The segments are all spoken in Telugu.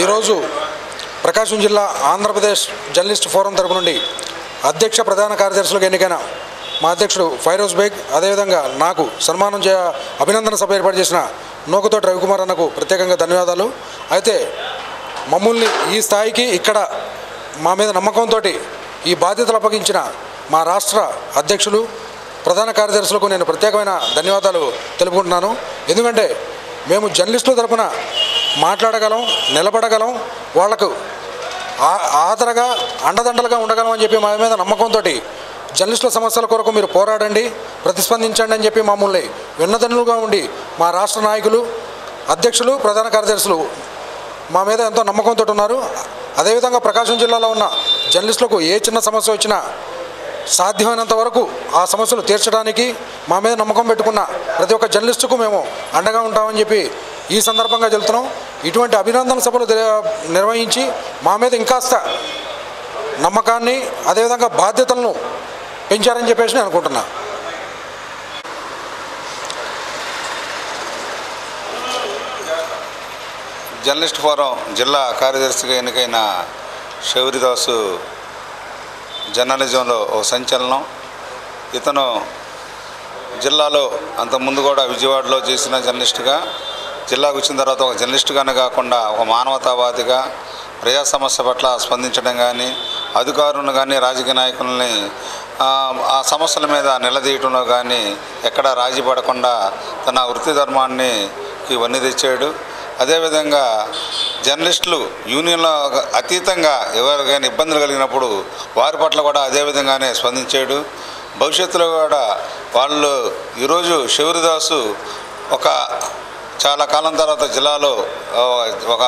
ఈరోజు ప్రకాశం జిల్లా ఆంధ్రప్రదేశ్ జర్నలిస్ట్ ఫోరం తరపు నుండి అధ్యక్ష ప్రధాన కార్యదర్శులకు ఎన్నికైన మా అధ్యక్షుడు ఫైరోజ్ బేగ్, అదేవిధంగా నాకు సన్మానం అభినందన సభ ఏర్పాటు చేసిన నూకతోటి రవికుమార్ అన్నకు ప్రత్యేకంగా ధన్యవాదాలు. అయితే మమ్మల్ని ఈ స్థాయికి ఇక్కడ మా మీద నమ్మకంతో ఈ బాధ్యతలు అప్పగించిన మా రాష్ట్ర అధ్యక్షులు ప్రధాన కార్యదర్శులకు నేను ప్రత్యేకమైన ధన్యవాదాలు తెలుపుకుంటున్నాను. ఎందుకంటే మేము జర్నలిస్టుల తరపున మాట్లాడగలం, నిలబడగలం, వాళ్లకు ఆదరగా అండదండలుగా ఉండగలం అని చెప్పి మా మీద నమ్మకంతో జర్నలిస్టుల సమస్యల కొరకు మీరు పోరాడండి, ప్రతిస్పందించండి అని చెప్పి మమ్మల్ని విన్నదన్నులుగా ఉండి మా రాష్ట్ర నాయకులు, అధ్యక్షులు, ప్రధాన కార్యదర్శులు మా మీద ఎంతో నమ్మకంతో ఉన్నారు. అదేవిధంగా ప్రకాశం జిల్లాలో ఉన్న జర్నలిస్టులకు ఏ చిన్న సమస్య వచ్చినా సాధ్యమైనంత వరకు ఆ సమస్యలు తీర్చడానికి మా మీద నమ్మకం పెట్టుకున్న ప్రతి ఒక్క జర్నలిస్టుకు మేము అండగా ఉంటామని చెప్పి ఈ సందర్భంగా చెబుతున్నాం. ఇటువంటి అభినందన సభలు నిర్వహించి మా మీద ఇంకాస్త నమ్మకాన్ని, అదేవిధంగా బాధ్యతలను పెంచారని చెప్పేసి నేను అనుకుంటున్నా. జర్నలిస్ట్ ఫోరం జిల్లా కార్యదర్శిగా ఎన్నికైన శౌరిదాసు జర్నలిజంలో ఒక సంచలనం. ఇతను జిల్లాలో అంతకుముందు కూడా విజయవాడలో చేసిన జర్నలిస్టుగా, జిల్లాకు వచ్చిన తర్వాత ఒక జర్నలిస్టుగానే కాకుండా ఒక మానవతావాదిగా ప్రజా సమస్య పట్ల స్పందించడం కానీ, అధికారులను కానీ రాజకీయ నాయకుల్ని ఆ సమస్యల మీద నిలదీయటంలో కానీ ఎక్కడా రాజీ పడకుండా తన వృత్తి ధర్మాన్ని ఇవన్నీ తెచ్చాడు. అదేవిధంగా జర్నలిస్టులు యూనియన్లో అతీతంగా ఎవరికైనా ఇబ్బందులు కలిగినప్పుడు వారి పట్ల కూడా అదేవిధంగానే స్పందించాడు. భవిష్యత్తులో కూడా వాళ్ళు ఈరోజు శౌరిదాసు ఒక చాలా కాలం తర్వాత జిల్లాలో ఒక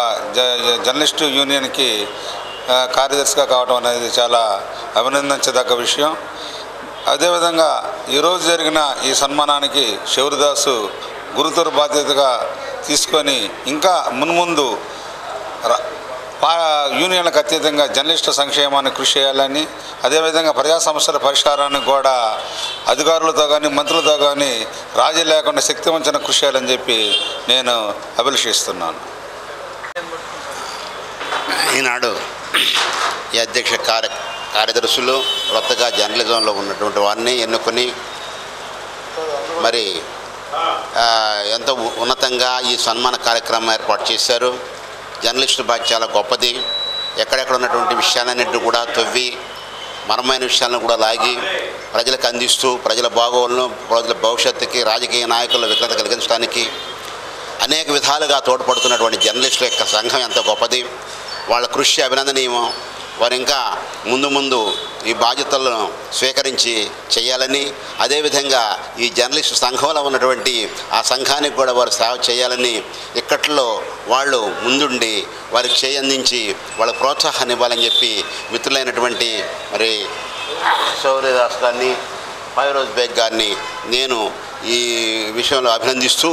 జర్నలిస్టు యూనియన్కి కార్యదర్శిగా కావడం అనేది చాలా అభినందించదగ్గ విషయం. అదేవిధంగా ఈరోజు జరిగిన ఈ సన్మానానికి శౌరిదాసు గురుతర బాధ్యతగా తీసుకొని ఇంకా మున్ముందు యూనియన్లకు అతీతంగా జర్నలిస్టు సంక్షేమాన్ని కృషి చేయాలని, అదేవిధంగా ప్రజా సమస్యల పరిష్కారానికి కూడా అధికారులతో కానీ మంత్రులతో కానీ రాజీ లేకుండా శక్తివంచన కృషి చేయాలని చెప్పి నేను అభిలషిస్తున్నాను. ఈనాడు ఈ అధ్యక్ష కార్యదర్శులు కొత్తగా జర్నలిజంలో ఉన్నటువంటి వారిని ఎన్నుకొని మరి ఎంతో ఉన్నతంగా ఈ సన్మాన కార్యక్రమం ఏర్పాటు చేశారు. జర్నలిస్టు బాధ్యత చాలా గొప్పది. ఎక్కడెక్కడ ఉన్నటువంటి విషయాలన్నింటినీ కూడా తవ్వి మరమైన విషయాలను కూడా లాగి ప్రజలకు అందిస్తూ ప్రజల బాగోగులను, ప్రజల భవిష్యత్తుకి, రాజకీయ నాయకుల విఘ్నత కలిగించడానికి అనేక విధాలుగా తోడ్పడుతున్నటువంటి జర్నలిస్టుల యొక్క సంఘం ఎంత గొప్పది. వాళ్ళ కృషి అభినందనీయం. వారు ఇంకా ముందు ఈ బాధ్యతలను స్వీకరించి చేయాలని, అదేవిధంగా ఈ జర్నలిస్టు సంఘంలో ఉన్నటువంటి ఆ సంఘానికి కూడా వారు సేవ చేయాలని, ఇక్కట్లో వాళ్ళు ముందుండి వారికి చేయందించి వాళ్ళ ప్రోత్సాహాన్ని ఇవ్వాలని చెప్పి మిత్రులైనటువంటి మరి శౌర్యదాస్ గారిని, ఫైరోజ్ బేగ్ గారిని నేను ఈ విషయంలో అభినందిస్తూ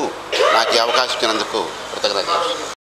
నాకు ఈ అవకాశం ఇచ్చినందుకు కృతజ్ఞతలు.